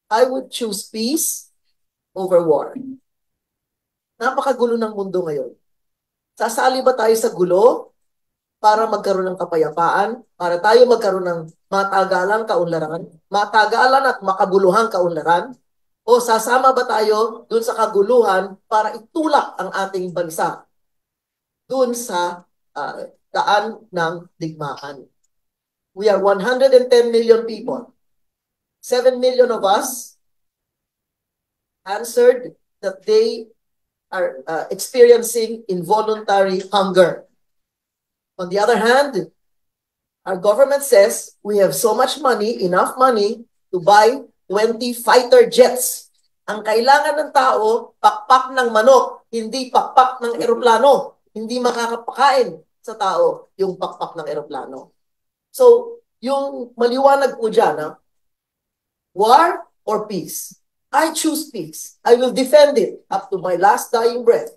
I would choose peace over war. Napakagulo ng mundo ngayon. Sasali ba tayo sa gulo para magkaroon ng kapayapaan, para tayo magkaroon ng matagalan at makabuluhang kaunlaran? O sasama ba tayo dun sa kaguluhan para itulak ang ating bansa dun sa daan ng digmaan? We are 110 million people. 7 million of us answered that they are experiencing involuntary hunger. On the other hand, our government says we have so much money, enough money, to buy 20 fighter jets. Ang kailangan ng tao, pakpak ng manok, hindi pakpak ng eroplano. Hindi makakapakain sa tao yung pakpak ng eroplano. So, yung maliwanag po dyan, war or peace? I choose peace. I will defend it up to my last dying breath.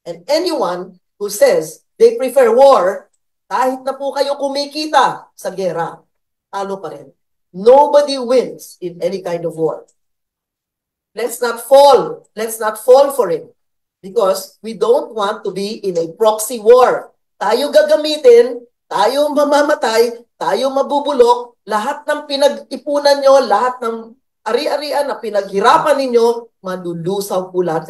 And anyone who says they prefer war, kahit na po kayo kumikita sa gera, talo pa rin. Nobody wins in any kind of war. Let's not fall. Let's not fall for it. Because we don't want to be in a proxy war. Tayo gagamitin, tayo mamamatay, tayo mabubulok, lahat ng pinag-ipunan nyo, lahat ng ari-arian na pinaghirapan ninyo, malulusaw po lahat.